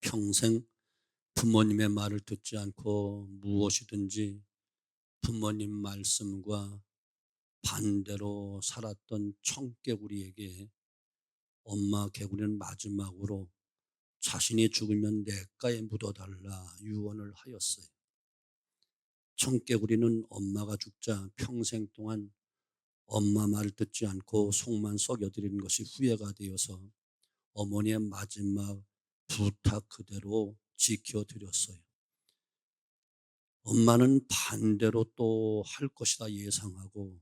평생 부모님의 말을 듣지 않고 무엇이든지 부모님 말씀과 반대로 살았던 청개구리에게 엄마 개구리는 마지막으로 자신이 죽으면 냇가에 묻어달라 유언을 하였어요. 청개구리는 엄마가 죽자 평생 동안 엄마 말을 듣지 않고 속만 썩여드리는 것이 후회가 되어서 어머니의 마지막 부탁 그대로 지켜드렸어요. 엄마는 반대로 또 할 것이다 예상하고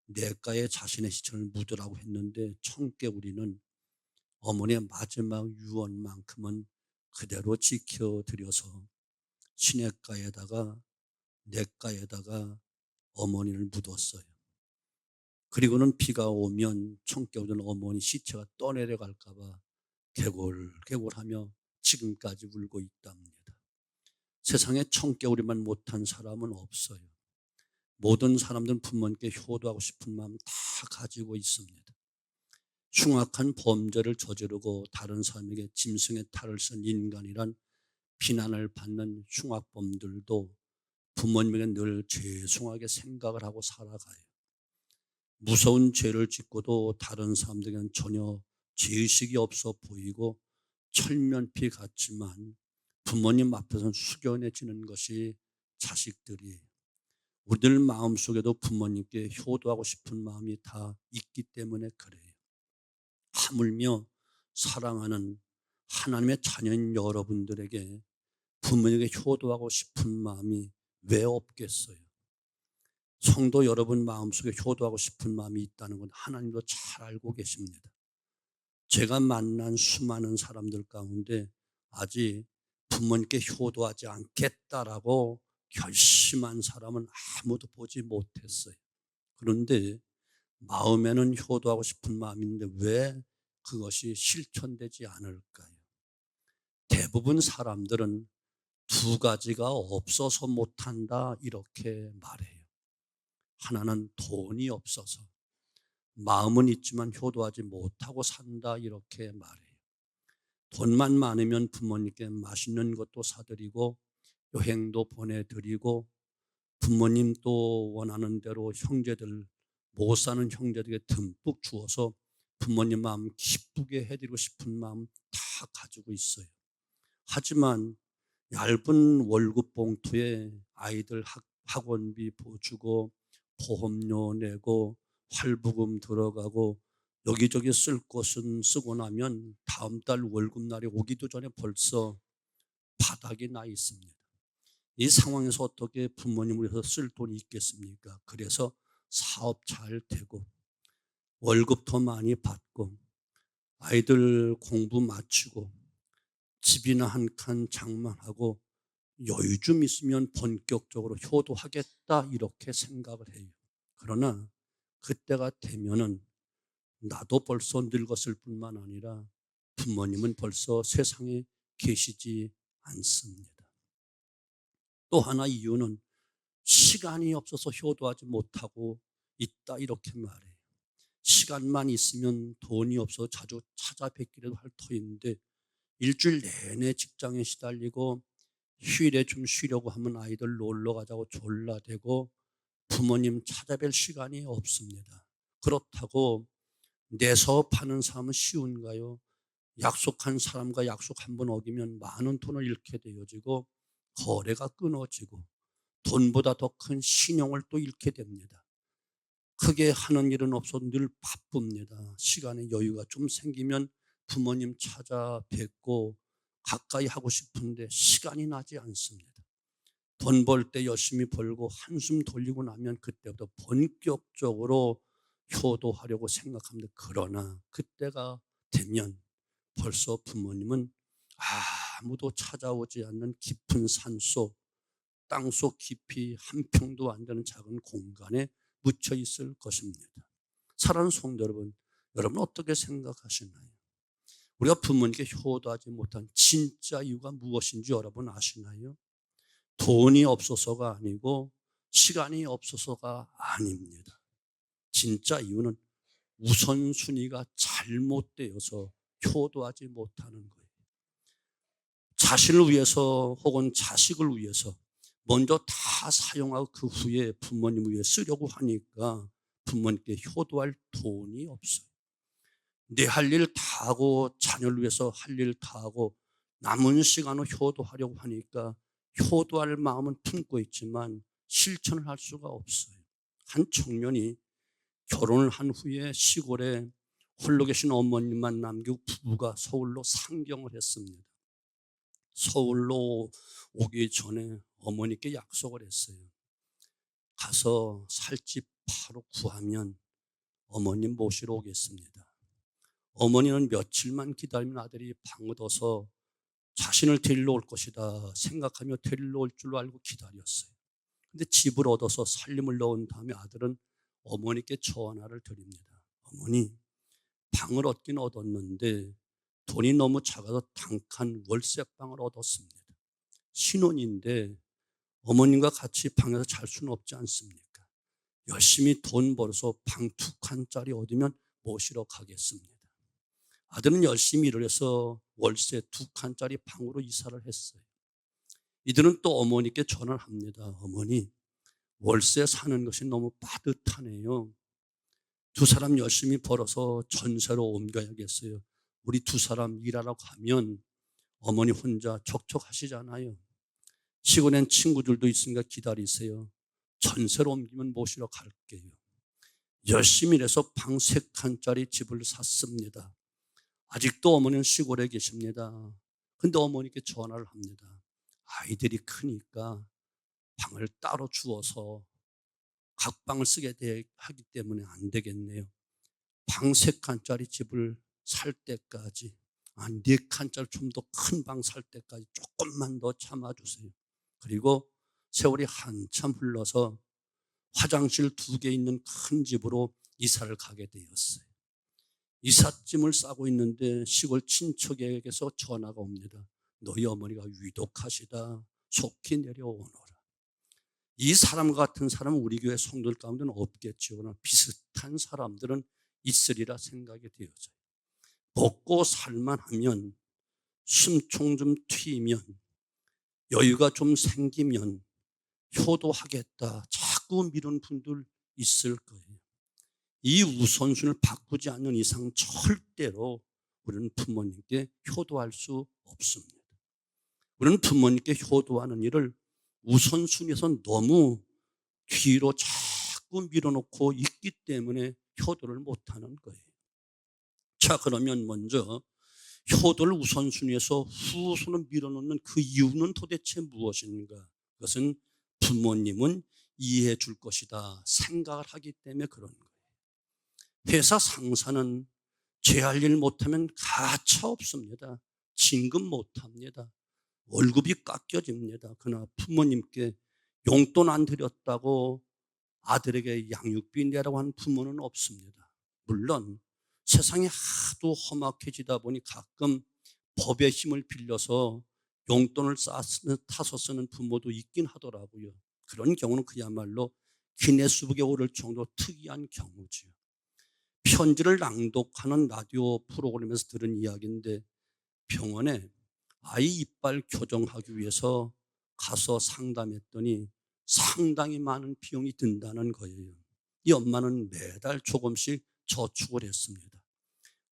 냇가에 자신의 시체를 묻으라고 했는데 청개구리는 어머니의 마지막 유언만큼은 그대로 지켜드려서 시냇가에다가 냇가에다가 어머니를 묻었어요. 그리고는 비가 오면 청개구리는 어머니 시체가 떠내려갈까 봐 개골개골하며 지금까지 울고 있답니다. 세상에 청개구리만 못한 사람은 없어요. 모든 사람들은 부모님께 효도하고 싶은 마음 다 가지고 있습니다. 흉악한 범죄를 저지르고 다른 사람에게 짐승의 탈을 쓴 인간이란 비난을 받는 흉악범들도 부모님에게 늘 죄송하게 생각을 하고 살아가요. 무서운 죄를 짓고도 다른 사람들에게는 전혀 죄의식이 없어 보이고 철면피 같지만 부모님 앞에서는 숙연해지는 것이 자식들이에요. 우리들 마음속에도 부모님께 효도하고 싶은 마음이 다 있기 때문에 그래요. 하물며 사랑하는 하나님의 자녀인 여러분들에게 부모님에게 효도하고 싶은 마음이 왜 없겠어요? 성도 여러분 마음속에 효도하고 싶은 마음이 있다는 건 하나님도 잘 알고 계십니다. 제가 만난 수많은 사람들 가운데 아직 부모님께 효도하지 않겠다라고 결심한 사람은 아무도 보지 못했어요. 그런데 마음에는 효도하고 싶은 마음인데 왜 그것이 실천되지 않을까요? 대부분 사람들은 두 가지가 없어서 못한다 이렇게 말해요. 하나는 돈이 없어서, 마음은 있지만 효도하지 못하고 산다 이렇게 말해요. 돈만 많으면 부모님께 맛있는 것도 사드리고 여행도 보내드리고 부모님 또 원하는 대로 형제들, 못 사는 형제들에게 듬뿍 주어서 부모님 마음 기쁘게 해드리고 싶은 마음 다 가지고 있어요. 하지만 얇은 월급 봉투에 아이들 학원비 주고 보험료 내고 활부금 들어가고 여기저기 쓸 것은 쓰고 나면 다음 달 월급날이 오기도 전에 벌써 바닥이 나 있습니다. 이 상황에서 어떻게 부모님을 위해서 쓸 돈이 있겠습니까? 그래서 사업 잘 되고 월급 더 많이 받고 아이들 공부 마치고 집이나 한 칸 장만하고 여유 좀 있으면 본격적으로 효도하겠다 이렇게 생각을 해요. 그러나 그때가 되면은 나도 벌써 늙었을 뿐만 아니라 부모님은 벌써 세상에 계시지 않습니다. 또 하나 이유는 시간이 없어서 효도하지 못하고 있다 이렇게 말해요. 시간만 있으면 돈이 없어 자주 찾아뵙기라도 할 터인데 일주일 내내 직장에 시달리고 휴일에 좀 쉬려고 하면 아이들 놀러 가자고 졸라대고 부모님 찾아뵐 시간이 없습니다. 그렇다고 내서 파는 삶은 쉬운가요? 약속한 사람과 약속 한 번 어기면 많은 돈을 잃게 되어지고 거래가 끊어지고 돈보다 더 큰 신용을 또 잃게 됩니다. 크게 하는 일은 없어 늘 바쁩니다. 시간에 여유가 좀 생기면 부모님 찾아뵙고 가까이 하고 싶은데 시간이 나지 않습니다. 돈 벌 때 열심히 벌고 한숨 돌리고 나면 그때부터 본격적으로 효도하려고 생각합니다. 그러나 그때가 되면 벌써 부모님은 아무도 찾아오지 않는 깊은 산속, 땅속 깊이 한 평도 안 되는 작은 공간에 묻혀 있을 것입니다. 사랑하는 성도 여러분, 여러분 어떻게 생각하시나요? 우리가 부모님께 효도하지 못한 진짜 이유가 무엇인지 여러분 아시나요? 돈이 없어서가 아니고 시간이 없어서가 아닙니다. 진짜 이유는 우선순위가 잘못되어서 효도하지 못하는 거예요. 자신을 위해서 혹은 자식을 위해서 먼저 다 사용하고 그 후에 부모님 위해 쓰려고 하니까 부모님께 효도할 돈이 없어요. 내 할 일 다 하고 자녀를 위해서 할 일 다 하고 남은 시간을 효도하려고 하니까 효도할 마음은 품고 있지만 실천을 할 수가 없어요. 한 청년이 결혼을 한 후에 시골에 홀로 계신 어머님만 남기고 부부가 서울로 상경을 했습니다. 서울로 오기 전에 어머니께 약속을 했어요. 가서 살 집 바로 구하면 어머님 모시러 오겠습니다. 어머니는 며칠만 기다리면 아들이 방 얻어서 자신을 데리러 올 것이다 생각하며 데리러 올 줄 알고 기다렸어요. 근데 집을 얻어서 살림을 넣은 다음에 아들은 어머니께 전화를 드립니다. 어머니, 방을 얻긴 얻었는데 돈이 너무 작아서 단칸 월세방을 얻었습니다. 신혼인데 어머님과 같이 방에서 잘 수는 없지 않습니까? 열심히 돈 벌어서 방 2칸짜리 얻으면 모시러 가겠습니다. 아들은 열심히 일을 해서 월세 2칸짜리 방으로 이사를 했어요. 이들은 또 어머니께 전화를 합니다. 어머니, 월세 사는 것이 너무 빠듯하네요. 2사람 열심히 벌어서 전세로 옮겨야겠어요. 우리 2사람 일하러 가면 어머니 혼자 척척하시잖아요. 시골엔 친구들도 있으니까 기다리세요. 전세로 옮기면 모시러 갈게요. 열심히 일해서 방 3칸짜리 집을 샀습니다. 아직도 어머니는 시골에 계십니다. 근데 어머니께 전화를 합니다. 아이들이 크니까 방을 따로 주어서 각 방을 쓰게 하기 때문에 안 되겠네요. 방 3칸짜리 집을 살 때까지, 4칸짜리 좀 더 큰 방 살 때까지 조금만 더 참아주세요. 그리고 세월이 한참 흘러서 화장실 2개 있는 큰 집으로 이사를 가게 되었어요. 이삿짐을 싸고 있는데 시골 친척에게서 전화가 옵니다. 너희 어머니가 위독하시다. 속히 내려오너라. 이 사람 같은 사람은 우리 교회 성도들 가운데는 없겠죠. 그러나 비슷한 사람들은 있으리라 생각이 되어져요. 먹고 살만하면, 숨총 좀 튀면, 여유가 좀 생기면 효도하겠다. 자꾸 미루는 분들 있을 거예요. 이 우선순위를 바꾸지 않는 이상 절대로 우리는 부모님께 효도할 수 없습니다. 우리는 부모님께 효도하는 일을 우선순위에서 너무 뒤로 자꾸 밀어놓고 있기 때문에 효도를 못하는 거예요. 자, 그러면 먼저 효도를 우선순위에서 후순위로 밀어놓는 그 이유는 도대체 무엇인가? 그것은 부모님은 이해해 줄 것이다 생각을 하기 때문에 그런 거예요. 회사 상사는 제 할 일 못하면 가차 없습니다. 진급 못합니다. 월급이 깎여집니다. 그러나 부모님께 용돈 안 드렸다고 아들에게 양육비 내라고 하는 부모는 없습니다. 물론 세상이 하도 험악해지다 보니 가끔 법의 힘을 빌려서 용돈을 타서 쓰는 부모도 있긴 하더라고요. 그런 경우는 그야말로 기네스북에 오를 정도로 특이한 경우지요. 편지를 낭독하는 라디오 프로그램에서 들은 이야기인데 병원에 아이 이빨 교정하기 위해서 가서 상담했더니 상당히 많은 비용이 든다는 거예요. 이 엄마는 매달 조금씩 저축을 했습니다.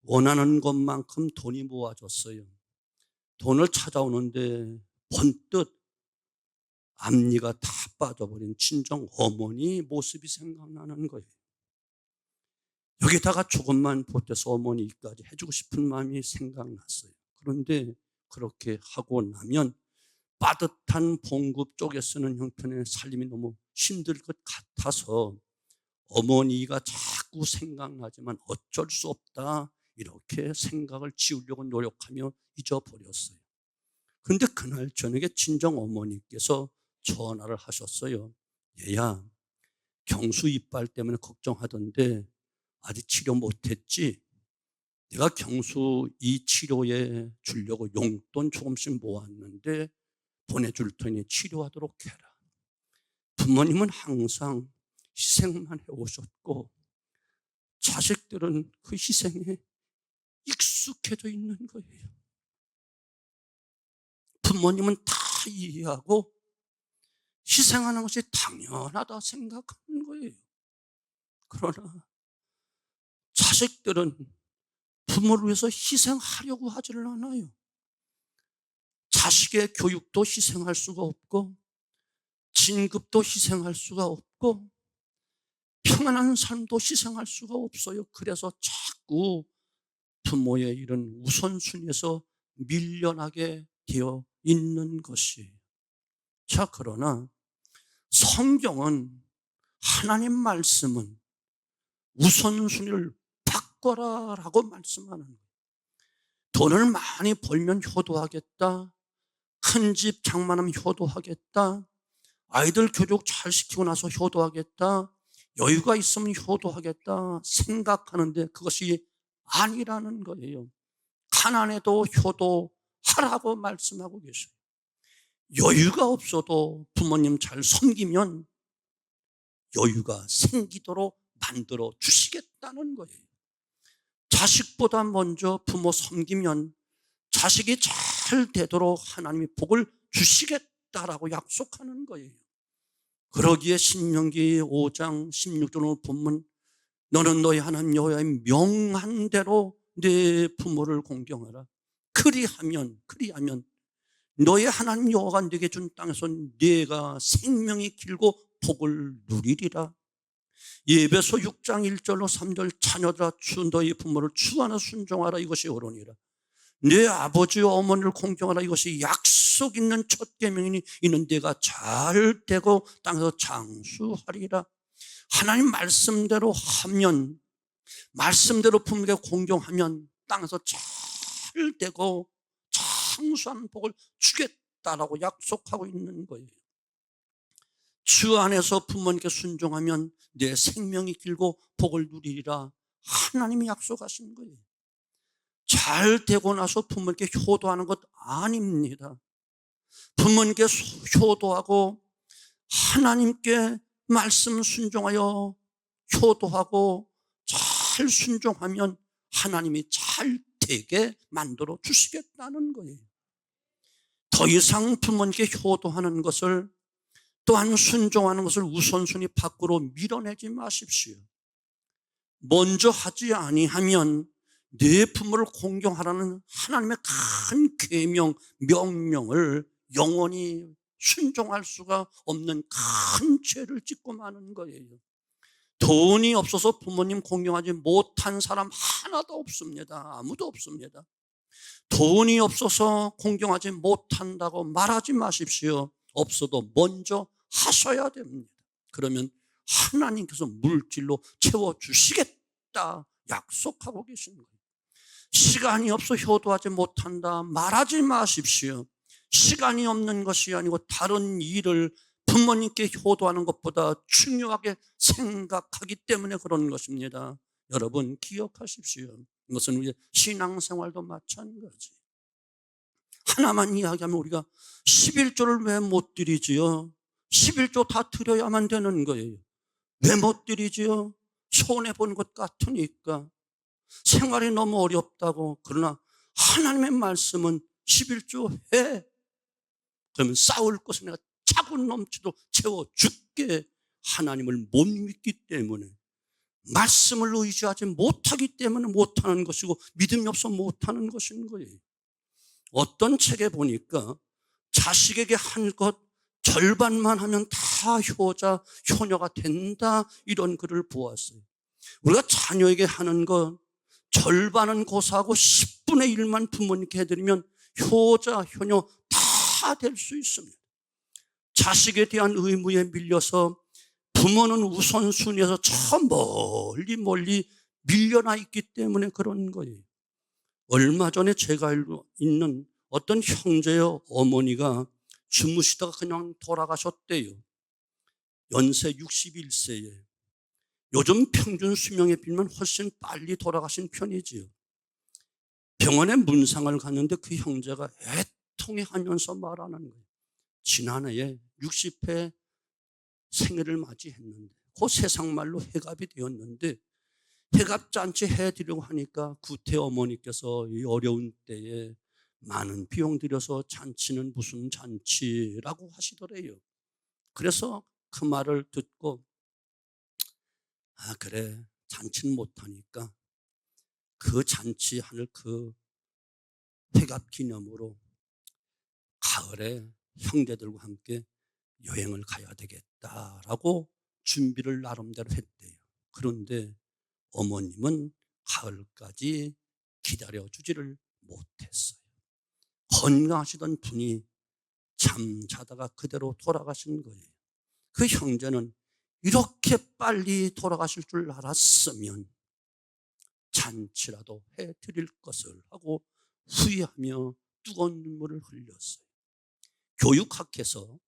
원하는 것만큼 돈이 모아졌어요. 돈을 찾아오는데 번뜩 앞니가 다 빠져버린 친정 어머니 모습이 생각나는 거예요. 여기다가 조금만 보태서 어머니까지 해주고 싶은 마음이 생각났어요. 그런데 그렇게 하고 나면 빠듯한 봉급 쪽에 쓰는 형편의 살림이 너무 힘들 것 같아서 어머니가 자꾸 생각나지만 어쩔 수 없다 이렇게 생각을 지우려고 노력하며 잊어버렸어요. 그런데 그날 저녁에 친정 어머니께서 전화를 하셨어요. 얘야, 경수 이빨 때문에 걱정하던데 아직 치료 못했지? 내가 경수 이 치료에 주려고 용돈 조금씩 모았는데 보내줄 테니 치료하도록 해라. 부모님은 항상 희생만 해오셨고 자식들은 그 희생에 익숙해져 있는 거예요. 부모님은 다 이해하고 희생하는 것이 당연하다 생각하는 거예요. 그러나 자식들은 부모를 위해서 희생하려고 하지를 않아요. 자식의 교육도 희생할 수가 없고 진급도 희생할 수가 없고 평안한 삶도 희생할 수가 없어요. 그래서 자꾸 부모의 이런 우선순위에서 밀려나게 되어 있는 것이에요. 자, 그러나 성경은, 하나님 말씀은 우선순위를 바꿔라라고 말씀하는 거예요. 돈을 많이 벌면 효도하겠다, 큰 집 장만하면 효도하겠다, 아이들 교육 잘 시키고 나서 효도하겠다, 여유가 있으면 효도하겠다 생각하는데 그것이 아니라는 거예요. 가난해도 효도하라고 말씀하고 계셔요. 여유가 없어도 부모님 잘 섬기면 여유가 생기도록 만들어 주시겠다는 거예요. 자식보다 먼저 부모 섬기면 자식이 잘 되도록 하나님이 복을 주시겠다라고 약속하는 거예요. 그러기에 신명기 5장 16절 본문, 너는 너희 하나님 여호와의 명한 대로 내 부모를 공경하라. 그리하면 너의 하나님 여호와가 네게 준 땅에서 네가 생명이 길고 복을 누리리라. 에베소 6장 1절로 3절, 자녀들아 주 너희 부모를 주 안에 순종하라. 이것이 옳으니라. 네 아버지와 어머니를 공경하라. 이것이 약속 있는 첫 계명이니 이는 네가 잘 되고 땅에서 장수하리라. 하나님 말씀대로 하면, 말씀대로 부모에게 공경하면 땅에서 잘 되고 장수한 복을 주겠다라고 약속하고 있는 거예요. 주 안에서 부모님께 순종하면 내 생명이 길고 복을 누리리라 하나님이 약속하신 거예요. 잘 되고 나서 부모님께 효도하는 것 아닙니다. 부모님께 효도하고 하나님께 말씀 순종하여 효도하고 잘 순종하면 하나님이 잘 되게 만들어 주시겠다는 거예요. 더 이상 부모님께 효도하는 것을, 또한 순종하는 것을 우선순위 밖으로 밀어내지 마십시오. 먼저 하지 아니하면 내 부모를 공경하라는 하나님의 큰 계명, 명령을 영원히 순종할 수가 없는 큰 죄를 짓고 마는 거예요. 돈이 없어서 부모님 공경하지 못한 사람 하나도 없습니다. 아무도 없습니다. 돈이 없어서 공경하지 못한다고 말하지 마십시오. 없어도 먼저 하셔야 됩니다. 그러면 하나님께서 물질로 채워주시겠다 약속하고 계신 거예요. 시간이 없어 효도하지 못한다 말하지 마십시오. 시간이 없는 것이 아니고 다른 일을 부모님께 효도하는 것보다 중요하게 생각하기 때문에 그런 것입니다. 여러분 기억하십시오. 이것은 우리 신앙생활도 마찬가지. 하나만 이야기하면 우리가 11조를 왜 못 드리지요? 11조 다 드려야만 되는 거예요. 왜 못 드리지요? 손해본 것 같으니까. 생활이 너무 어렵다고. 그러나 하나님의 말씀은 11조 해. 그러면 싸울 것을 내가 차고 넘치도록 채워줄게. 하나님을 못 믿기 때문에, 말씀을 의지하지 못하기 때문에 못하는 것이고 믿음이 없어 못하는 것인 거예요. 어떤 책에 보니까 자식에게 한 것 절반만 하면 다 효자, 효녀가 된다, 이런 글을 보았어요. 우리가 자녀에게 하는 것 절반은 고사하고 10분의 1만 부모님께 해드리면 효자, 효녀 다 될 수 있습니다. 자식에 대한 의무에 밀려서 부모는 우선순위에서 저 멀리 밀려나 있기 때문에 그런 거예요. 얼마 전에 제가 알고 있는 어떤 형제의 어머니가 주무시다가 그냥 돌아가셨대요. 연세 61세에. 요즘 평균 수명에 비하면 훨씬 빨리 돌아가신 편이지요. 병원에 문상을 갔는데 그 형제가 애통해하면서 말하는 거예요. 지난해에 60회 생일을 맞이했는데 그 세상 말로 해갑이 되었는데 해갑잔치 해드리려고 하니까 구태 어머니께서 이 어려운 때에 많은 비용 들여서 잔치는 무슨 잔치라고 하시더래요. 그래서 그 말을 듣고 그래, 잔치는 못하니까 그 잔치하는 그 회갑 기념으로 가을에 형제들과 함께 여행을 가야 되겠다라고 준비를 나름대로 했대요. 그런데 어머님은 가을까지 기다려주지를 못했어요. 건강하시던 분이 잠자다가 그대로 돌아가신 거예요. 그 형제는 이렇게 빨리 돌아가실 줄 알았으면 잔치라도 해드릴 것을 하고 후회하며 뜨거운 눈물을 흘렸어요. 교육학에서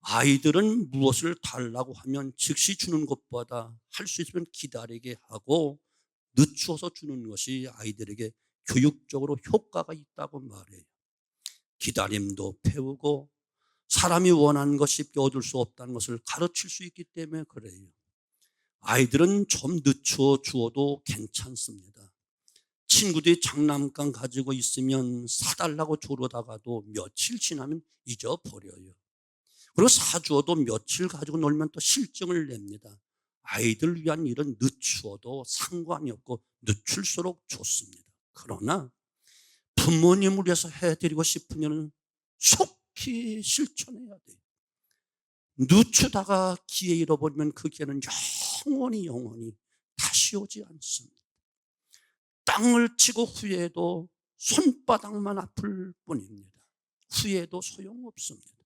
아이들은 무엇을 달라고 하면 즉시 주는 것보다 할 수 있으면 기다리게 하고 늦추어서 주는 것이 아이들에게 교육적으로 효과가 있다고 말해요. 기다림도 배우고 사람이 원하는 것 쉽게 얻을 수 없다는 것을 가르칠 수 있기 때문에 그래요. 아이들은 좀 늦추어 주어도 괜찮습니다. 친구들이 장난감 가지고 있으면 사달라고 조르다가도 며칠 지나면 잊어버려요. 그리고 사주어도 며칠 가지고 놀면 또 실증을 냅니다. 아이들 위한 일은 늦추어도 상관이 없고 늦출수록 좋습니다. 그러나 부모님을 위해서 해드리고 싶은 일은 속히 실천해야 돼요. 늦추다가 기회 잃어버리면 그 기회는 영원히 다시 오지 않습니다. 땅을 치고 후회해도 손바닥만 아플 뿐입니다. 후회해도 소용없습니다.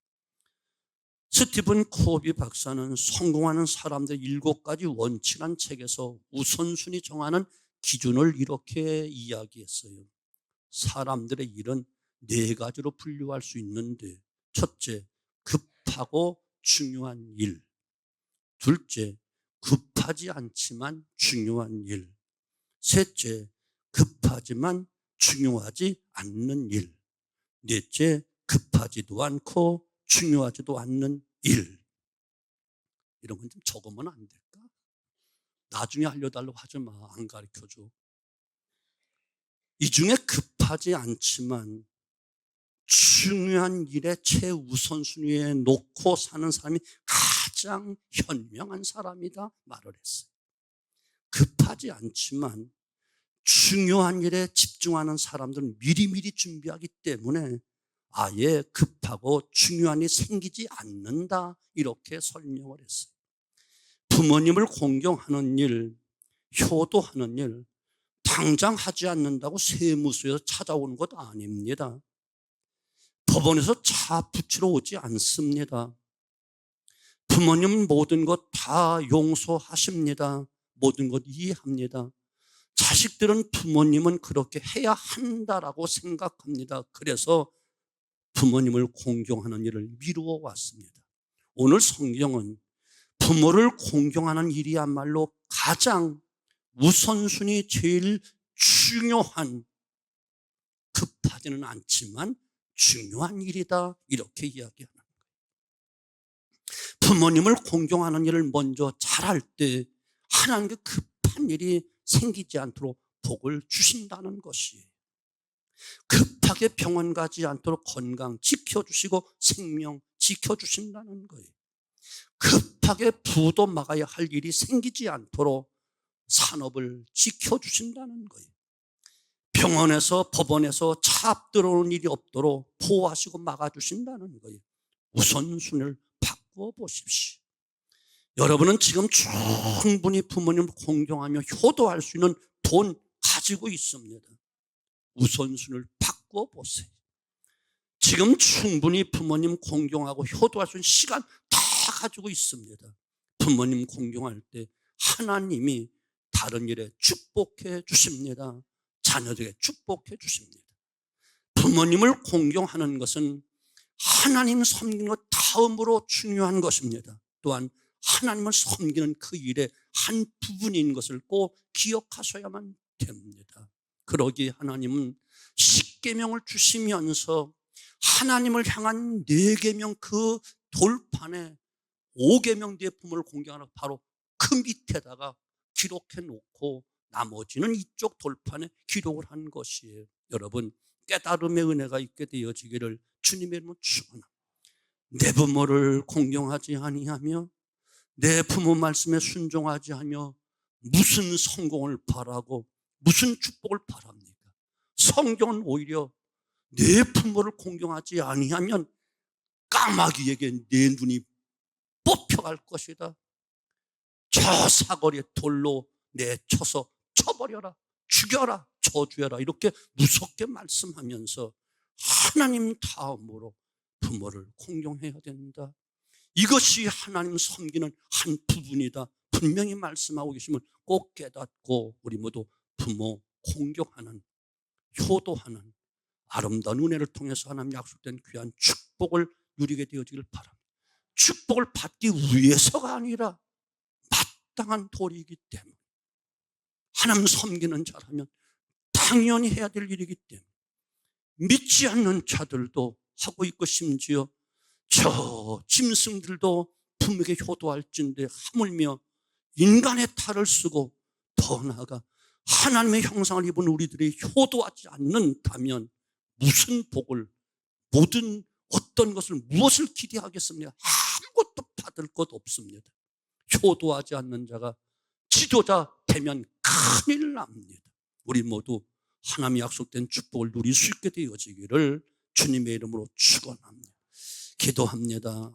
스티븐 코비 박사는 성공하는 사람들의 7가지 원칙이라는 책에서 우선순위 정하는 기준을 이렇게 이야기했어요. 사람들의 일은 4가지로 분류할 수 있는데, 첫째, 급하고 중요한 일. 둘째, 급하지 않지만 중요한 일. 셋째, 급하지만 중요하지 않는 일. 넷째, 급하지도 않고 중요하지도 않는 일. 이런 건 좀 적으면 안 될까? 나중에 알려달라고 하지 마. 안 가르쳐줘. 이 중에 급하지 않지만 중요한 일에 최우선순위에 놓고 사는 사람이 가장 현명한 사람이다 말을 했어요. 급하지 않지만 중요한 일에 집중하는 사람들은 미리미리 준비하기 때문에 아예 급하고 중요한 일이 생기지 않는다, 이렇게 설명을 했어요. 부모님을 공경하는 일, 효도하는 일, 당장 하지 않는다고 세무서에서 찾아오는 것 아닙니다. 법원에서 차 붙이러 오지 않습니다. 부모님 모든 것 다 용서하십니다. 모든 것 이해합니다. 자식들은 부모님은 그렇게 해야 한다라고 생각합니다. 그래서 부모님을 공경하는 일을 미루어 왔습니다. 오늘 성경은 부모를 공경하는 일이야말로 가장 우선순위 제일 중요한, 급하지는 않지만 중요한 일이다, 이렇게 이야기하는 거예요. 부모님을 공경하는 일을 먼저 잘할 때 하나님께 급한 일이 생기지 않도록 복을 주신다는 것이에요. 급하게 병원 가지 않도록 건강 지켜주시고 생명 지켜주신다는 거예요. 급하게 부도 막아야 할 일이 생기지 않도록 산업을 지켜주신다는 거예요. 병원에서 법원에서 차 앞 들어오는 일이 없도록 보호하시고 막아주신다는 거예요. 우선순위를 바꾸어 보십시오. 여러분은 지금 충분히 부모님을 공경하며 효도할 수 있는 돈 가지고 있습니다. 우선순위를 바꾸어 보세요. 지금 충분히 부모님 공경하고 효도할 수 있는 시간 다 가지고 있습니다. 부모님 공경할 때 하나님이 다른 일에 축복해 주십니다. 자녀들에게 축복해 주십니다. 부모님을 공경하는 것은 하나님 섬기는 것 다음으로 중요한 것입니다. 또한 하나님을 섬기는 그 일의 한 부분인 것을 꼭 기억하셔야만 됩니다. 그러기에 하나님은 10계명을 주시면서 하나님을 향한 4계명 그 돌판에 5계명 뒤에 부모를 공경하라 바로 그 밑에다가 기록해 놓고 나머지는 이쪽 돌판에 기록을 한 것이에요. 여러분, 깨달음의 은혜가 있게 되어지기를 주님의 이름으로 축원합니다. 내 부모를 공경하지 아니하며 내 부모 말씀에 순종하지 하며 무슨 성공을 바라고 무슨 축복을 바랍니까? 성경은 오히려 내 부모를 공경하지 아니하면 까마귀에게 내 눈이 뽑혀갈 것이다. 저 사거리에 돌로 내쳐서 쳐버려라, 죽여라, 저주해라, 이렇게 무섭게 말씀하면서 하나님 다음으로 부모를 공경해야 된다. 이것이 하나님 섬기는 한 부분이다. 분명히 말씀하고 계시면 꼭 깨닫고 우리 모두 부모 공경하는, 효도하는 아름다운 은혜를 통해서 하나님 약속된 귀한 축복을 누리게 되어지길 바랍니다. 축복을 받기 위해서가 아니라 마땅한 도리이기 때문에, 하나님 섬기는 자라면 당연히 해야 될 일이기 때문에 믿지 않는 자들도 하고 있고 심지어 저 짐승들도 부모에게 효도할진대 하물며 인간의 탈을 쓰고 더 나아가 하나님의 형상을 입은 우리들이 효도하지 않는다면 무슨 복을, 모든 어떤 것을, 무엇을 기대하겠습니까? 아무것도 받을 것 없습니다. 효도하지 않는 자가 지도자 되면 큰일 납니다. 우리 모두 하나님의 약속된 축복을 누릴 수 있게 되어지기를 주님의 이름으로 축원합니다. 기도합니다.